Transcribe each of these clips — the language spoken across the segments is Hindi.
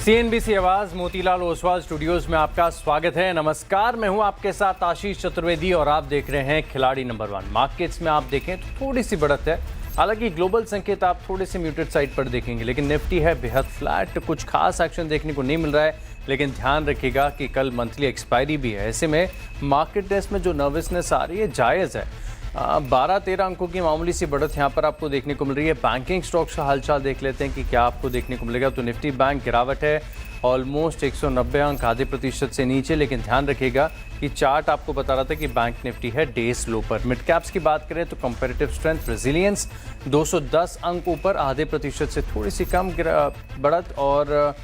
सीएनबीसी आवाज मोतीलाल ओसवाल स्टूडियोज में आपका स्वागत है। नमस्कार, मैं हूं आपके साथ आशीष चतुर्वेदी और आप देख रहे हैं खिलाड़ी नंबर 1। मार्केट्स में आप देखें तो थोड़ी सी बढ़त है, हालांकि ग्लोबल संकेत आप थोड़े से म्यूटेड साइड पर देखेंगे, लेकिन निफ्टी है बेहद फ्लैट। कुछ खास एक्शन देखने को नहीं मिल रहा है, लेकिन ध्यान रखिएगा कि कल मंथली एक्सपायरी भी है। ऐसे में मार्केट टेस्ट में जो नर्वसनेस आ रही है जायज़ है। 12-13 अंकों की मामूली सी बढ़त यहाँ पर आपको देखने को मिल रही है। बैंकिंग स्टॉक्स का हालचाल देख लेते हैं कि क्या आपको देखने को मिलेगा। तो निफ्टी बैंक गिरावट है, ऑलमोस्ट 190 अंक, आधे प्रतिशत से नीचे। लेकिन ध्यान रखिएगा कि चार्ट आपको बता रहा था कि बैंक निफ्टी है डेज लो पर। मिड कैप्स की बात करें तो कंपैरेटिव स्ट्रेंथ रेजिलियंस 210 अंक ऊपर, आधे प्रतिशत से थोड़ी सी कम बढ़त। और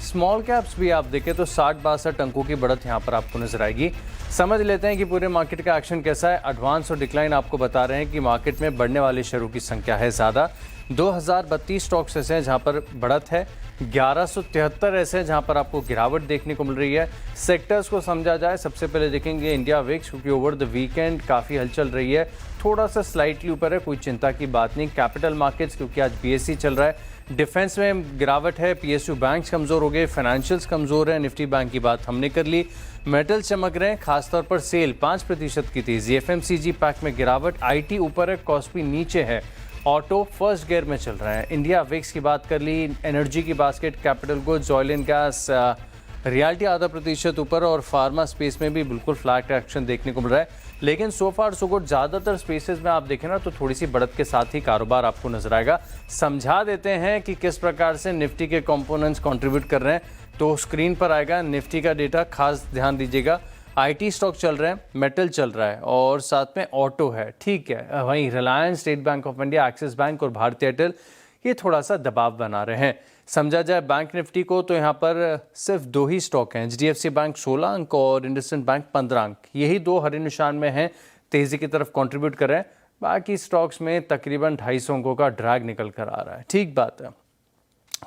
स्मॉल कैप्स भी आप देखें तो 60-62 अंकों की बढ़त यहाँ पर आपको नजर आएगी। समझ लेते हैं कि पूरे मार्केट का एक्शन कैसा है। एडवांस और डिक्लाइन आपको बता रहे हैं कि मार्केट में बढ़ने वाले शेयरों की संख्या है ज़्यादा। 2032 स्टॉक्स ऐसे हैं जहाँ पर बढ़त है, 1173 ऐसे हैं जहाँ पर आपको गिरावट देखने को मिल रही है। सेक्टर्स को समझा जाए, सबसे पहले देखेंगे इंडिया विक्स, क्योंकि ओवर द वीकेंड काफ़ी हलचल रही है, थोड़ा सा स्लाइटली ऊपर है, कोई चिंता की बात नहीं। कैपिटल मार्केट्स, क्योंकि आज बीएससी चल रहा है। डिफेंस में गिरावट है, पीएसयू बैंक्स कमज़ोर हो गए, फाइनेंशियल्स कमज़ोर है। निफ्टी बैंक की बात हमने कर ली। मेटल चमक रहे हैं, खासतौर पर सेल 5% की तेज़ी। एफएमसीजी पैक में गिरावट, आईटी ऊपर है, कॉस्पी नीचे है, ऑटो फर्स्ट गियर में चल रहा है। इंडिया विक्स की बात कर ली। एनर्जी की basket, capital goods, oil and gas, realty आधा प्रतिशत ऊपर, और फार्मा स्पेस में भी बिल्कुल फ्लैट एक्शन देखने को मिल रहा है। लेकिन सो फार सो गुड, ज़्यादातर स्पेसेस में आप देखें ना तो थोड़ी सी बढ़त के साथ ही कारोबार आपको नजर आएगा। समझा देते हैं कि किस प्रकार से निफ्टी के कंपोनेंट्स कंट्रीब्यूट कर रहे हैं। तो स्क्रीन पर आएगा निफ्टी का डेटा, खास ध्यान दीजिएगा। आईटी स्टॉक चल रहे हैं, मेटल चल रहा है, और साथ में ऑटो है, ठीक है। वहीं Reliance, state bank of India, axis bank और भारतीय एयरटेल ये थोड़ा सा दबाव बना रहे हैं। समझा जाए बैंक निफ्टी को तो यहाँ पर सिर्फ 2 ही स्टॉक हैं, एचडीएफसी बैंक 16 अंक और इंडसइंड बैंक 15 अंक। यही 2 हरे निशान में हैं, तेज़ी की तरफ कंट्रीब्यूट कर रहे हैं। बाकी स्टॉक्स में तकरीबन 250 अंकों का ड्रैग निकल कर आ रहा है। ठीक बात है,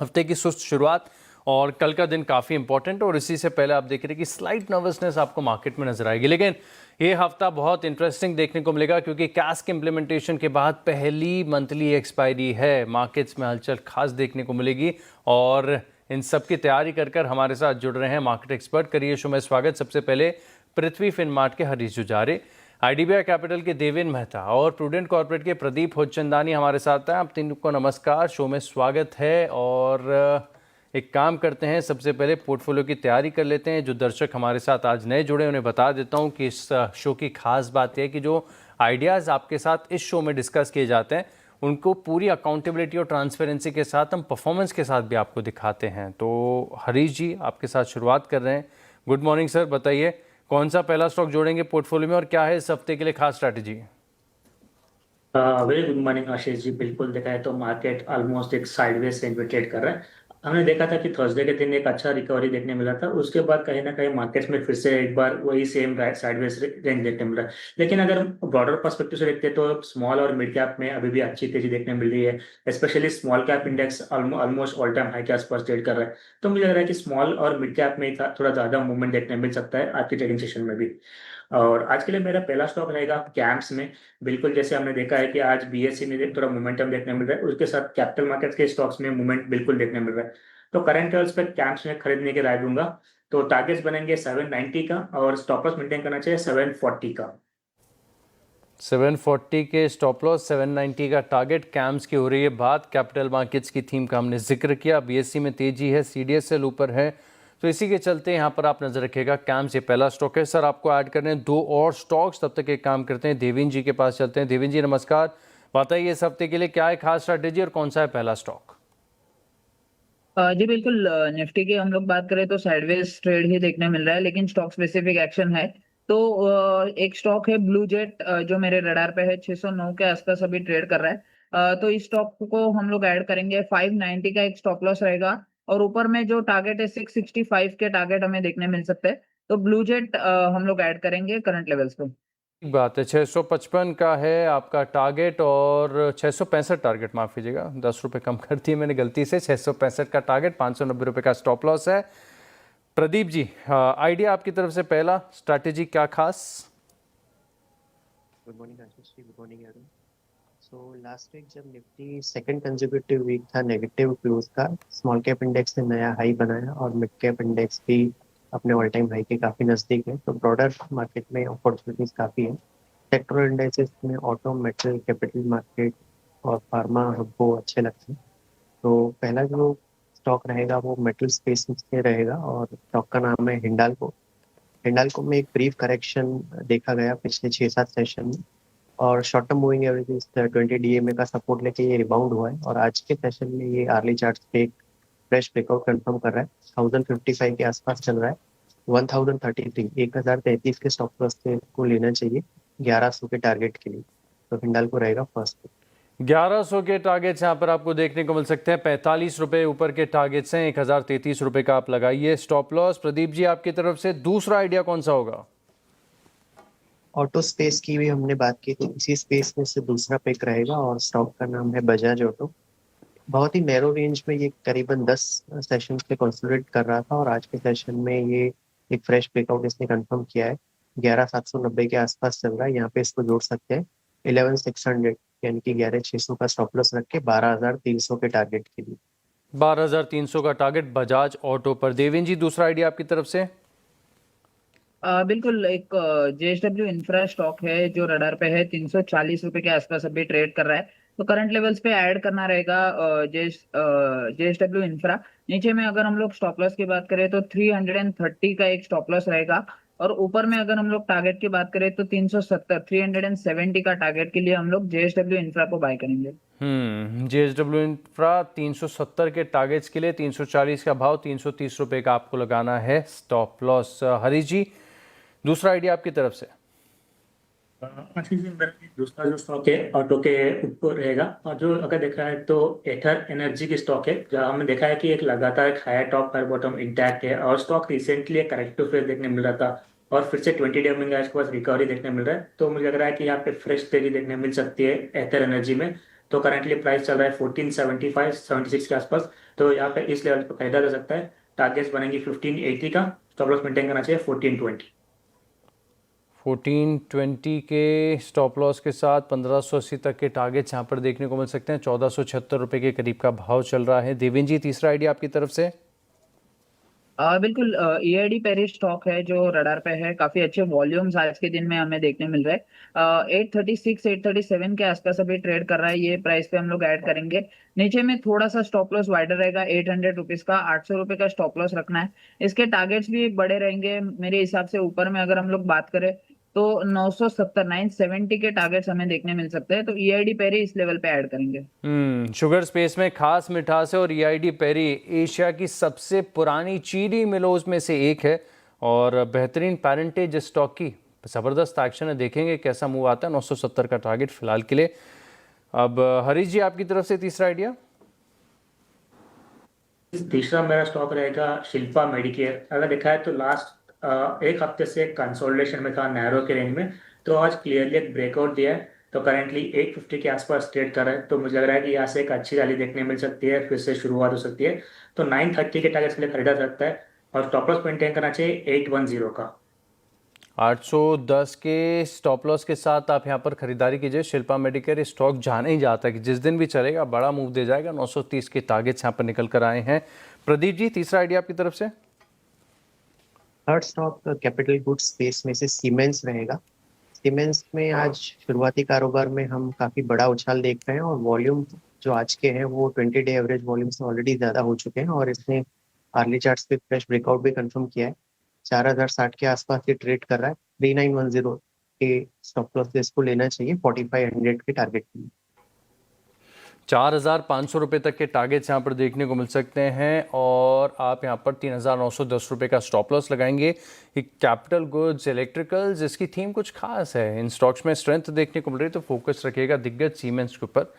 हफ्ते की सुस्त शुरुआत और कल का दिन काफ़ी इंपॉर्टेंट, और इसी से पहले आप देख रहे हैं कि स्लाइट नर्वसनेस आपको मार्केट में नजर आएगी। लेकिन ये हफ्ता बहुत इंटरेस्टिंग देखने को मिलेगा, क्योंकि कैश इम्प्लीमेंटेशन के बाद पहली मंथली एक्सपायरी है। मार्केट्स में हलचल खास देखने को मिलेगी, और इन सब की तैयारी कर हमारे साथ जुड़ रहे हैं मार्केट एक्सपर्ट। करिए शो में स्वागत। सबसे पहले पृथ्वी फिनमार्ट के हरीश जुजारे, आईडीबीआई कैपिटल के देवेन मेहता और प्रूडेंट कॉर्पोरेट के प्रदीप होचंदानी हमारे साथ हैं। आप तीनों को नमस्कार, शो में स्वागत है। और एक काम करते हैं, सबसे पहले पोर्टफोलियो की तैयारी कर लेते हैं। जो दर्शक हमारे साथ आज नए जुड़े, उन्हें बता देता हूं कि इस शो की खास बात यह है कि जो आइडियाज़ आपके साथ इस शो में डिस्कस किए जाते हैं, उनको पूरी अकाउंटेबिलिटी और ट्रांसपेरेंसी के साथ हम परफॉर्मेंस के साथ भी आपको दिखाते हैं। तो हरीश जी, आपके साथ शुरुआत कर रहे हैं। गुड मॉर्निंग सर, बताइए कौन सा पहला स्टॉक जोड़ेंगे पोर्टफोलियो में, और क्या है इस हफ्ते के लिए खास strategy? Very good morning Ashish ji. बिल्कुल देखा है तो मार्केट ऑलमोस्ट एक साइडवेज से ट्रेड कर रहा है। हमने देखा था कि थर्सडे के दिन एक अच्छा रिकवरी देखने मिला था, उसके बाद कहीं ना कहीं मार्केट्स में फिर से एक बार वही सेम साइडवेज रेंज देखने मिला है। लेकिन अगर ब्रॉडर पर्सपेक्टिव से देखते हैं तो स्मॉल और मिड कैप में अभी भी अच्छी तेजी देखने मिल रही है। Specially small cap index almost all time high के आसपास ट्रेड कर रहा है। तो मुझे लग रहा है कि स्मॉल और मिड कैप में थोड़ा ज्यादा मूवमेंट देखने मिल सकता है आज की ट्रेडिंग सेशन में भी। और आज के लिए मेरा पहला स्टॉक रहेगा कैम्प्स में। बिल्कुल जैसे हमने देखा है कि आज बीएससी में थोड़ा मोमेंटम देखने मिल रहा है, उसके साथ कैपिटल मार्केट्स के स्टॉक्स में मूवमेंट बिल्कुल देखने मिल रहा है। तो करंट लेवल्स पे कैम्प्स में खरीदने की राय दूंगा। तो टारगेट्स बनेंगे 790 का, और स्टॉप लॉस मेंटेन करना चाहिए 740 का। 740 के स्टॉप लॉस, 790 का टारगेट। कैम्स की हो रही है बात, कैपिटल मार्केट्स की थीम का हमने जिक्र किया। बीएससी में तेजी है, सीडीएसएल ऊपर है, तो इसी के चलते यहाँ पर आप नजर रखिएगा। कैम्स ये पहला स्टॉक है। सर, आपको ऐड करने हैं 2 और स्टॉक्स, तब तक एक काम करते हैं, देवेन जी के पास चलते हैं। देवेन जी नमस्कार, बताइए इस हफ्ते के लिए क्या है खास स्ट्रैटेजी और कौन सा है पहला स्टॉक? जी बिल्कुल। निफ्टी की हम लोग बात करें तो साइडवेज ट्रेड ही देखने मिल रहा है, लेकिन स्टॉक स्पेसिफिक एक्शन है। तो एक स्टॉक है ब्लू जेट, जो मेरे रडार पे है, 609 के आसपास अभी ट्रेड कर रहा है। तो इस स्टॉक को हम लोग ऐड करेंगे। 590 का एक स्टॉप लॉस रहेगा, और ऊपर में जो टारगेट है 665 के टारगेट हमें देखने मिल सकते हैं। तो ब्लू जेट हम लोग ऐड करेंगे करंट लेवल्स पे। ठीक बात है, 655 का है आपका टारगेट, और 665 टारगेट, माफ़ कीजिएगा 10 रुपये कम कर दिए मैंने गलती से। 665 का टारगेट, 590 रुपये का स्टॉप लॉस है। प्रदीप जी, आइडिया आपकी तरफ से, पहला स्ट्रैटेजी क्या खास? Good morning Ashish ji, good morning everyone. तो लास्ट वीक जब निफ्टी सेकंड कंसेक्यूटिव वीक था नेगेटिव क्लोज का, स्मॉल कैप इंडेक्स ने नया हाई बनाया और मिड कैप इंडेक्स भी अपने ऑल टाइम हाई के काफ़ी नज़दीक है। तो ब्रॉडर मार्केट में अपॉर्चुनिटीज काफ़ी है। सेक्टरल इंडेक्सेस में ऑटो, मेटल, कैपिटल मार्केट और फार्मा हमको अच्छे लगते हैं। तो पहला जो स्टॉक रहेगा वो मेटल स्पेस में रहेगा और स्टॉक का नाम है हिंडाल्को। हिंडाल्को में एक ब्रीफ करेक्शन देखा गया पिछले 6-7 सेशन में और short term moving average 20 DMA का सपोर्ट लेके ये रिबाउंड हुआ है और आज के सेशन में ये अर्ली चार्ट पे एक फ्रेश ब्रेकआउट कंफर्म कर रहा है। 1055 के आसपास चल रहा है। 1033 के स्टॉप लॉस से को लेना चाहिए 1100 के टारगेट के लिए। तो हिंडाल्को रहेगा फर्स्ट। 1100 के टारगेट्स यहाँ पर आपको देखने को मिल सकते हैं। 45 रुपये ऊपर के टारगेट्स हैं। 1033 रुपये का आप लगाइए स्टॉप लॉस। प्रदीप जी, आपकी तरफ से दूसरा आइडिया कौन सा होगा? ऑटो स्पेस की भी हमने बात की थी, इसी स्पेस में से दूसरा पिक रहेगा और स्टॉक का नाम है बजाज ऑटो। बहुत ही नैरो रेंज में ये करीबन 10 सेशन पे कंसोलिडेट कर रहा था और आज के सेशन में ये एक फ्रेश ब्रेकआउट इसने कंफर्म किया है। 11790 के आसपास चल रहा है। यहाँ पे इसको जोड़ सकते हैं 11600 यानी कि 11600 का स्टॉप लॉस रख के 12300 के टारगेट के लिए। 12300 का टारगेट बजाज ऑटो पर। देवेंद्र जी, दूसरा आइडिया आपकी तरफ से? बिल्कुल, एक जेएसडब्ल्यू इंफ्रा स्टॉक है जो रडार पे है। 340 रुपए के आसपास अभी ट्रेड कर रहा है। तो करंट लेवल्स पे ऐड करना रहेगा जेएसडब्ल्यू इंफ्रा। नीचे में अगर हम लोग स्टॉप लॉस की बात करें तो 330 का एक स्टॉप लॉस रहेगा और ऊपर में अगर हम लोग टारगेट की बात करें तो 370 का टारगेट के लिए हम लोग जेएसडब्ल्यू इंफ्रा को बाय करेंगे। जेएसडब्ल्यू इंफ्रा 370 के टारगेट्स के लिए 340 का भाव, 330 रुपये का आपको लगाना है स्टॉप लॉस। हरीश जी, दूसरा आइडिया आपकी तरफ से? आशीष जी, मेरा दूसरा जो स्टॉक है ऑटो के ऊपर रहेगा और जो अगर देखा है तो एथर एनर्जी की स्टॉक है जहाँ हमने देखा है कि एक लगातार एक higher top higher bottom intact है और स्टॉक रिसेंटली एक करेक्टिव फेज देखने मिल रहा था और फिर से 20 डे मूविंग एवरेज के पास रिकवरी देखने मिल रहा है। तो मुझे लग रहा है कि यहाँ पे फ्रेश तेजी देखने मिल सकती है एथर एनर्जी में। तो करंटली प्राइस चल रहा है 1475-76 के आसपास। तो यहाँ पे इस लेवल पर खरीदा जा सकता है। टारगेट्स बनेंगी 1580 का, स्टॉप लॉस मेंटेन करना चाहिए 1420। 1420 के स्टॉप लॉस के साथ 1580 तक के टारगेट्स यहाँ पर देखने को मिल सकते हैं। 1476 रुपये के करीब का भाव चल रहा है। देवेंद्र जी, तीसरा आइडिया आपकी तरफ से? बिल्कुल, ईआईडी पेरिस स्टॉक है जो रडार पे है। काफी अच्छे वॉल्यूम्स आज के दिन में हमें देखने मिल रहे हैं। 836 837 के आसपास अभी ट्रेड कर रहा है। ये प्राइस पे हम लोग ऐड करेंगे। नीचे में थोड़ा सा स्टॉप लॉस वाइडर रहेगा 800 रुपीज का। 800 रुपए का स्टॉप लॉस रखना है। इसके टारगेट्स भी बड़े रहेंगे मेरे हिसाब से। ऊपर में अगर हम लोग बात करें तो 970 के टारगेट्स हमें देखने मिल सकते हैं। तो ईआईडी पेरी इस लेवल पे ऐड करेंगे। शुगर स्पेस में खास मिठास है और ईआईडी पेरी एशिया की सबसे पुरानी चीनी मिलोज में से एक है और बेहतरीन पेरेंटेज स्टॉक की ज़बरदस्त एक्शन है। देखेंगे कैसा मूव आता है। 970 का टारगेट फिलहाल के लिए। अब हरीश जी, आपकी तरफ से तीसरा आइडिया? तीसरा मेरा स्टॉक रहेगा शिल्पा मेडिकेयर। अगर देखा है तो लास्ट एक हफ्ते से कंसोलिडेशन में था नैरो के रेंज में, तो आज क्लियरली एक ब्रेकआउट दिया है। तो करंटली 850 के आसपास ट्रेड कर रहा है। तो मुझे लग रहा है कि यहाँ से एक अच्छी रैली देखने मिल सकती है, फिर से शुरुआत हो सकती है। तो 930 के टारगेट्स के लिए खरीदा जा सकता है और स्टॉप लॉस मेंटेन करना चाहिए 810 का। 810 के स्टॉप लॉस के साथ आप यहाँ पर खरीदारी कीजिए। शिल्पा मेडिकेयर स्टॉक जाने ही जाता है कि जिस दिन भी चलेगा बड़ा मूव दे जाएगा। 930 के टारगेट्स यहाँ पर निकल कर आए हैं। प्रदीप जी, तीसरा आइडिया आपकी तरफ से? Third stock capital goods space में से सीमेंस रहेगा। सीमेंस में आज शुरुआती कारोबार में हम काफ़ी बड़ा उछाल देख रहे हैं और वॉल्यूम जो आज के हैं वो 20 डे एवरेज वॉल्यूम से ऑलरेडी ज़्यादा हो चुके हैं और इसने अर्ली चार्ट्स पे फ्रेश ब्रेकआउट भी कंफर्म किया है। 4060 के आसपास ये ट्रेड कर रहा है। 3910 के स्टॉप लॉस से इसको लेना चाहिए 4500 के टारगेट के लिए। 4500 रुपये तक के टारगेट्स यहाँ पर देखने को मिल सकते हैं और आप यहाँ पर 3910 रुपये का स्टॉप लॉस लगाएंगे। कैपिटल गुड्स, इलेक्ट्रिकल्स, इसकी थीम कुछ खास है। इन स्टॉक्स में स्ट्रेंथ देखने को मिल रही है तो फोकस रखिएगा दिग्गज सीमेंट्स के ऊपर।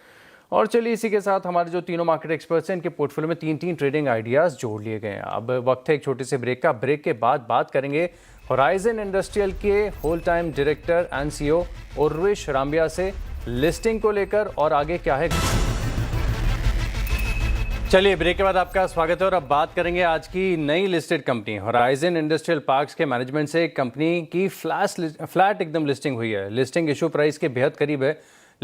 और चलिए, इसी के साथ हमारे जो तीनों मार्केट एक्सपर्ट्स हैं इनके पोर्टफोलियो में 3 ट्रेडिंग आइडियाज़ जोड़ लिए गए हैं। अब वक्त है एक छोटे से ब्रेक का। ब्रेक के बाद बात करेंगे होराइजन इंडस्ट्रियल के whole time director and CEO Urvish Rambia से लिस्टिंग को लेकर और आगे क्या है। चलिए, ब्रेक के बाद आपका स्वागत है और अब बात करेंगे आज की नई listed company horizon industrial parks के मैनेजमेंट से। कंपनी की फ्लैट एकदम लिस्टिंग हुई है। लिस्टिंग इशू प्राइस के बेहद करीब है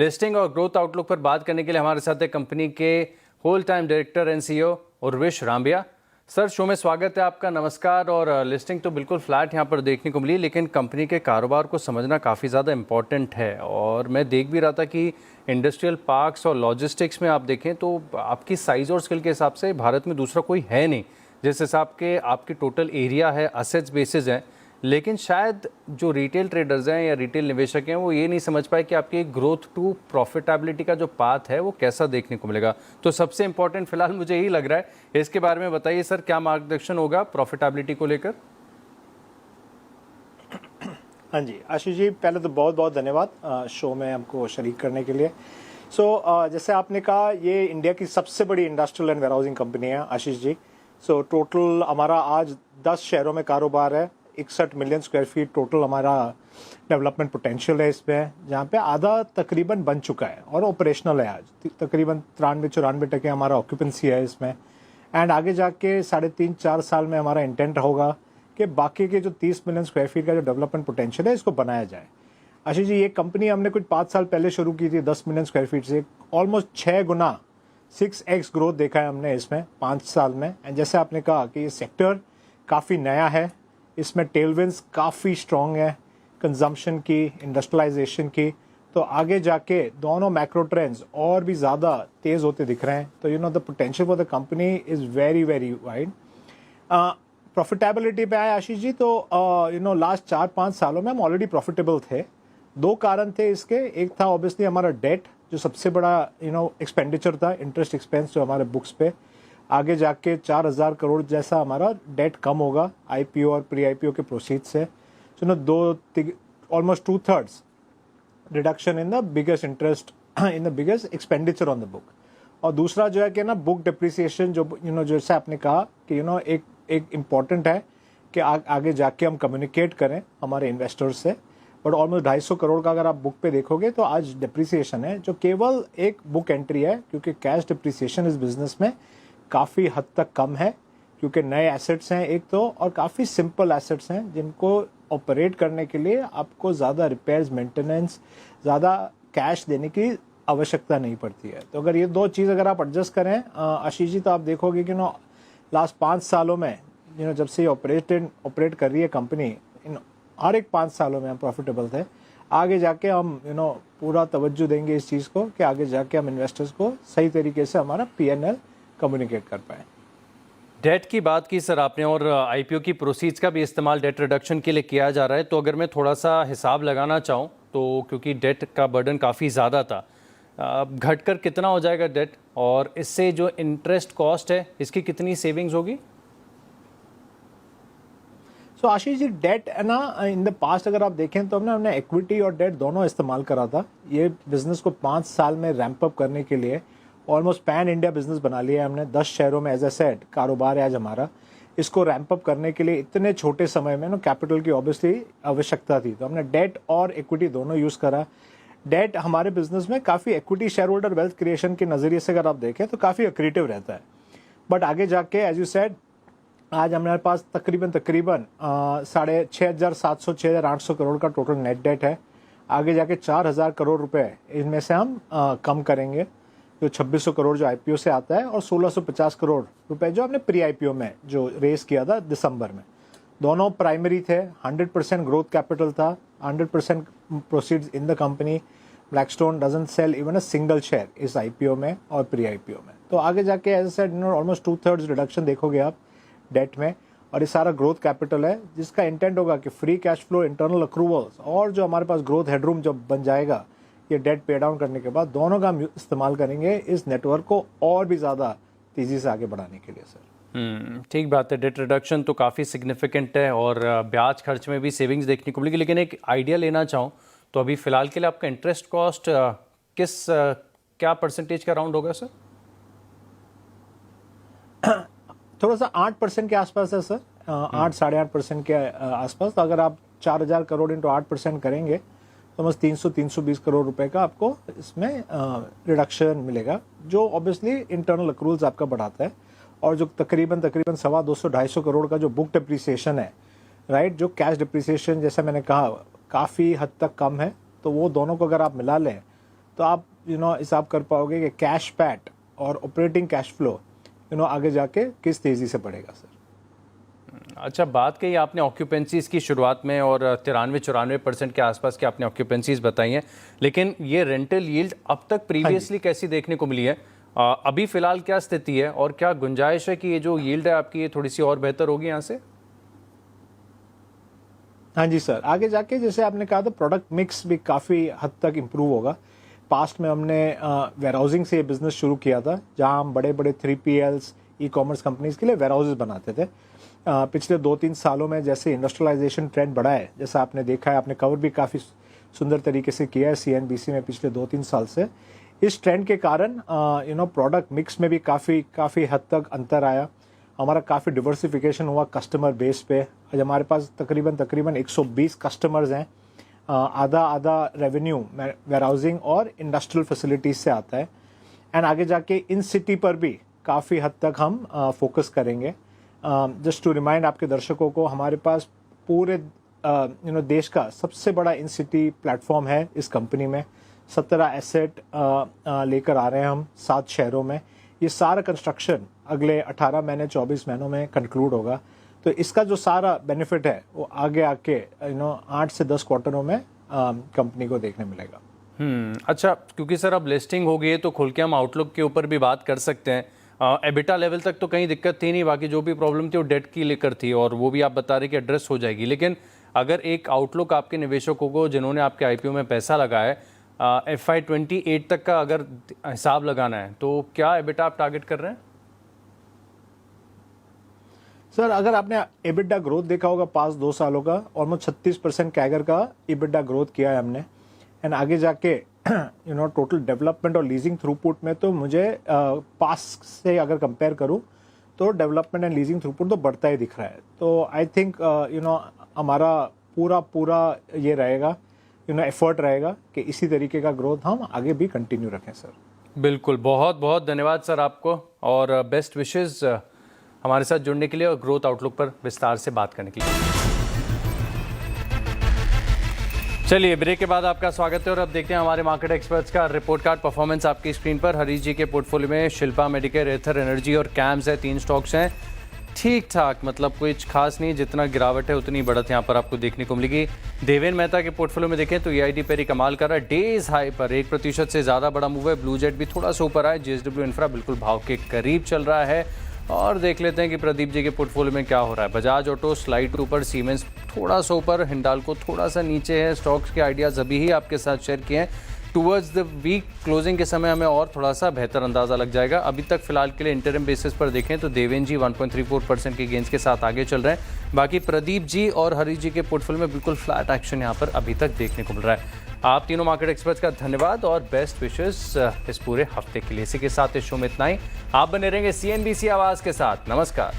लिस्टिंग और ग्रोथ आउटलुक पर बात करने के लिए हमारे साथ है कंपनी के whole time director and CEO Urvish Rambia. Sir, show में स्वागत है आपका। नमस्कार। और लिस्टिंग तो बिल्कुल फ्लैट यहाँ पर देखने को मिली, लेकिन कंपनी के कारोबार को समझना काफ़ी ज़्यादा इम्पॉर्टेंट है। और मैं देख भी रहा था कि इंडस्ट्रियल पार्क्स और लॉजिस्टिक्स में आप देखें तो आपकी साइज़ और स्किल के हिसाब से भारत में दूसरा कोई है नहीं। जिस हिसाब के आपकी टोटल एरिया है, असेट्स बेसिस हैं, लेकिन शायद जो रिटेल ट्रेडर्स हैं या रिटेल निवेशक हैं वो ये नहीं समझ पाए कि आपकी ग्रोथ टू प्रॉफिटेबिलिटी का जो पाथ है वो कैसा देखने को मिलेगा। तो सबसे इम्पोर्टेंट फिलहाल मुझे यही लग रहा है, इसके बारे में बताइए सर, क्या मार्गदर्शन होगा प्रॉफिटेबिलिटी को लेकर? हाँ जी आशीष जी, पहले तो बहुत बहुत धन्यवाद शो में हमको शरीक करने के लिए। जैसे आपने कहा, ये इंडिया की सबसे बड़ी इंडस्ट्रियल एंड वेयरहाउसिंग कंपनी है आशीष जी। टोटल हमारा आज 10 शहरों में कारोबार है। 61 मिलियन स्क्वायर फीट टोटल हमारा डेवलपमेंट पोटेंशियल है इसमें, जहाँ पे आधा तकरीबन बन चुका है और ऑपरेशनल है। आज तकरीबन 93-94% हमारा ऑक्यूपेंसी है इसमें। एंड आगे जाके 3.5-4 साल में हमारा इंटेंट होगा कि बाकी के जो 30 मिलियन स्क्वायर फीट का जो डेवलपमेंट पोटेंशियल है इसको बनाया जाए। आशीष जी, ये कंपनी हमने कुछ 5 साल पहले शुरू की थी 10 मिलियन स्क्वायर फीट से। ऑलमोस्ट 6 गुना 6x ग्रोथ देखा है हमने इसमें 5 साल में। एंड जैसे आपने कहा कि ये सेक्टर काफ़ी नया है, इसमें टेलविंड्स काफ़ी स्ट्रॉन्ग है कंजम्पशन की, इंडस्ट्रियलाइजेशन की। तो आगे जाके दोनों मैक्रो ट्रेंड्स और भी ज़्यादा तेज़ होते दिख रहे हैं। तो the potential for the company is very very wide. Profitability पे आए आशीष जी, तो लास्ट 4-5 सालों में हम ऑलरेडी प्रॉफिटेबल थे। 2 कारण थे इसके। एक था ऑब्वियसली हमारा डेट, जो सबसे बड़ा एक्सपेंडिचर था, इंटरेस्ट एक्सपेंस जो हमारे बुक्स पे। आगे जाके 4,000 करोड़ जैसा हमारा डेट कम होगा आईपीओ और प्री आईपीओ के प्रोसीड से। Almost 2/3 reduction in the biggest interest in the biggest expenditure on the book. और दूसरा जो है कि बुक डिप्रिसिएशन, जो जैसे आपने कहा कि एक इम्पॉर्टेंट है कि आगे जाके हम कम्युनिकेट करें हमारे इन्वेस्टर्स से। बट ऑलमोस्ट 250 करोड़ का अगर आप बुक पे देखोगे तो आज डिप्रिसिएशन है, जो केवल एक बुक एंट्री है, क्योंकि कैश डिप्रिसिएशन इस बिजनेस में काफ़ी हद तक कम है, क्योंकि नए एसेट्स हैं एक तो, और काफ़ी सिंपल एसेट्स हैं जिनको ऑपरेट करने के लिए आपको ज़्यादा रिपेयर्स, मेंटेनेंस, ज़्यादा कैश देने की आवश्यकता नहीं पड़ती है। तो अगर ये 2 चीज़ अगर आप एडजस्ट करें आशीष जी, तो आप देखोगे कि लास्ट 5 सालों में जब से ऑपरेट कर रही है कंपनी, हर एक 5 सालों में हम प्रॉफिटेबल थे। आगे जाके हम पूरा तवज्जो देंगे इस चीज़ को कि आगे जाके हम इन्वेस्टर्स को सही तरीके से हमारा PNL कम्युनिकेट कर पाए। डेट की बात की सर आपने, और आईपीओ की प्रोसीड्स का भी इस्तेमाल डेट रिडक्शन के लिए किया जा रहा है। तो अगर मैं थोड़ा सा हिसाब लगाना चाहूँ तो, क्योंकि डेट का बर्डन काफ़ी ज़्यादा था, घटकर कितना हो जाएगा डेट, और इससे जो इंटरेस्ट कॉस्ट है इसकी कितनी सेविंग्स होगी? आशीष जी, डेट है ना, इन द पास्ट अगर आप देखें तो हमने इक्विटी और डेट दोनों इस्तेमाल करा था। ये बिजनेस को 5 साल में रैंप अप करने के लिए ऑलमोस्ट पैन इंडिया बिजनेस बना लिया है हमने। 10 शहरों में एज ए सेट कारोबार है आज हमारा। इसको रैंप अप करने के लिए इतने छोटे समय में कैपिटल की ऑब्वियसली आवश्यकता थी, तो हमने डेट और इक्विटी दोनों यूज़ करा। डेट हमारे बिजनेस में काफ़ी equity share holder wealth creation के नज़रिए से अगर आप देखें तो काफ़ी एक्रीटिव रहता है। बट आगे जाके एज यू सेड, आज हमारे पास तकरीबन 6,700 6,800 करोड़ का टोटल नेट डेट है। आगे जाके 4,000 करोड़ रुपए इनमें से हम कम करेंगे, जो 2,600 करोड़ जो आईपीओ से आता है, और 1,650 करोड़ रुपए जो हमने प्री आईपीओ में जो रेस किया था दिसंबर में। दोनों प्राइमरी थे, 100% ग्रोथ कैपिटल था, 100% proceeds in the company. Blackstone doesn't sell even a single share इस आईपीओ में और प्री आईपीओ में। तो आगे जाके एज सेड ऑलमोस्ट 2/3 रिडक्शन देखोगे आप डेट में, और ये सारा ग्रोथ कैपिटल है, जिसका इंटेंट होगा कि free cash flow, internal accruals और जो हमारे पास ग्रोथ हेडरूम जब बन जाएगा ये डेट पे डाउन करने के बाद, दोनों का हम इस्तेमाल करेंगे इस नेटवर्क को और भी ज़्यादा तेज़ी से आगे बढ़ाने के लिए सर। ठीक बात है। डेट रिडक्शन तो काफ़ी सिग्निफिकेंट है और ब्याज खर्च में भी सेविंग्स देखने को मिलेगी। लेकिन एक आइडिया लेना चाहूँ तो अभी फ़िलहाल के लिए आपका इंटरेस्ट कॉस्ट क्या परसेंटेज का राउंड होगा सर? थोड़ा सा 8% के आसपास है सर, 8-8.5% के आसपास। तो अगर आप 4,000 करोड़ इंटू 8% करेंगे तो बस 300-320 करोड़ रुपए का आपको इसमें रिडक्शन मिलेगा, जो ऑब्वियसली इंटरनल अक्रूवल्स आपका बढ़ाता है। और जो तकरीबन 200-250 करोड़ का जो बुक डिप्रिसिएशन है, राइट, जो कैश डिप्रिसिएशन जैसा मैंने कहा काफ़ी हद तक कम है, तो वो दोनों को अगर आप मिला लें तो आप हिसाब कर पाओगे कि कैश पैट और ऑपरेटिंग कैश फ्लो आगे जाके किस तेज़ी से बढ़ेगा सर। अच्छा, बात कही आपने ऑक्यूपेंसीज की शुरुआत में और 93-94% के आसपास की आपने ऑक्यूपेंसीज बताई हैं, लेकिन ये रेंटल यील्ड अब तक प्रीवियसली कैसी देखने को मिली है? अभी फिलहाल क्या स्थिति है और क्या गुंजाइश है कि ये जो यील्ड है आपकी ये थोड़ी सी और बेहतर होगी यहाँ से? हाँ जी सर, आगे जाके जैसे आपने कहा था प्रोडक्ट मिक्स भी काफ़ी हद तक इम्प्रूव होगा। पास्ट में हमने वेयरहाउसिंग से ये बिज़नेस शुरू किया था, जहाँ हम बड़े बड़े 3PLs ई-कॉमर्स कंपनीज के लिए वेयरहाउसेस बनाते थे। पिछले 2-3 सालों में जैसे इंडस्ट्रियलाइजेशन ट्रेंड बढ़ा है, जैसा आपने देखा है, आपने कवर भी काफ़ी सुंदर तरीके से किया है CNBC में पिछले 2-3 साल से। इस ट्रेंड के कारण प्रोडक्ट मिक्स में भी काफ़ी हद तक अंतर आया। हमारा काफ़ी डिवर्सिफिकेशन हुआ कस्टमर बेस पे। आज हमारे पास तकरीबन 120 कस्टमर्स हैं। आधा रेवेन्यू वेयरहाउसिंग और इंडस्ट्रियल फैसिलिटीज से आता है। एंड आगे जाके इन सिटी पर भी काफ़ी हद तक हम फोकस करेंगे। जस्ट टू रिमाइंड आपके दर्शकों को, हमारे पास पूरे देश का सबसे बड़ा इन सिटी प्लेटफॉर्म है इस कंपनी में। 17 एसेट लेकर आ रहे हैं हम 7 शहरों में। ये सारा कंस्ट्रक्शन अगले 18 महीने 24 महीनों में कंक्लूड होगा। तो इसका जो सारा बेनिफिट है वो आगे आके 8 से 10 क्वार्टरों में कंपनी को देखने मिलेगा। अच्छा, क्योंकि सर अब लिस्टिंग हो गई है तो खुल के हम आउटलुक के ऊपर भी बात कर सकते हैं। एबिटा लेवल तक तो कहीं दिक्कत थी नहीं, बाकी जो भी प्रॉब्लम थी वो डेट की लेकर थी और वो भी आप बता रहे कि एड्रेस हो जाएगी। लेकिन अगर एक आउटलुक आपके निवेशकों को जिन्होंने आपके IPO में पैसा लगाया है FY 28 तक का अगर हिसाब लगाना है तो क्या एबिटा आप टारगेट कर रहे हैं? सर, अगर आपने एबिटा ग्रोथ देखा होगा पास 2 सालों का, ऑलमोस्ट 36% कैगर का एबिटा ग्रोथ किया है हमने। एंड आगे जाके टोटल डेवलपमेंट और लीजिंग थ्रूपुट में तो मुझे पास से अगर कंपेयर करूं तो डेवलपमेंट एंड लीजिंग थ्रूपुट तो बढ़ता ही दिख रहा है। तो आई थिंक हमारा पूरा ये रहेगा, एफर्ट रहेगा कि इसी तरीके का ग्रोथ हम आगे भी कंटिन्यू रखें सर। बिल्कुल, बहुत बहुत धन्यवाद सर आपको और बेस्ट विशेस हमारे साथ जुड़ने के लिए और ग्रोथ आउटलुक पर विस्तार से बात करने के लिए। चलिए, ब्रेक के बाद आपका स्वागत है और अब देखते हैं हमारे मार्केट एक्सपर्ट्स का रिपोर्ट कार्ड परफॉर्मेंस आपकी स्क्रीन पर। हरीश जी के पोर्टफोलियो में शिल्पा मेडिकेयर, एथर एनर्जी और कैम्स है, 3 स्टॉक्स हैं। ठीक ठाक, मतलब कुछ खास नहीं, जितना गिरावट है उतनी बढ़त यहाँ पर आपको देखने को मिलेगी। देवेन मेहता के पोर्टफोलियो में देखें तो EID पेरी कमाल कर रहा है, डेज हाई पर 1% से ज़्यादा बड़ा मूव है। ब्लू जेट भी थोड़ा सा ऊपर आया, JSW इंफ्रा बिल्कुल भाव के करीब चल रहा है। और देख लेते हैं कि प्रदीप जी के पोर्टफोलियो में क्या हो रहा है। बजाज ऑटो स्लाइड ऊपर, सीमेंस थोड़ा सा ऊपर, हिंडाल्को थोड़ा सा नीचे है। स्टॉक्स के आइडियाज़ अभी ही आपके साथ शेयर किए हैं। टूवर्ड्स द वीक क्लोजिंग के समय हमें और थोड़ा सा बेहतर अंदाज़ा लग जाएगा। अभी तक फिलहाल के लिए इंटरिम बेसिस पर देखें तो देवेन जी 1.34% के गेंस के साथ आगे चल रहे हैं। बाकी प्रदीप जी और हरीश जी के पोर्टफोलियो में बिल्कुल फ्लैट एक्शन यहाँ पर अभी तक देखने को मिल रहा है। आप तीनों मार्केट एक्सपर्ट्स का धन्यवाद और बेस्ट विशेस इस पूरे हफ्ते के लिए। इसी के साथ इस शो में इतना ही। आप बने रहेंगे CNBC आवाज़ के साथ। नमस्कार।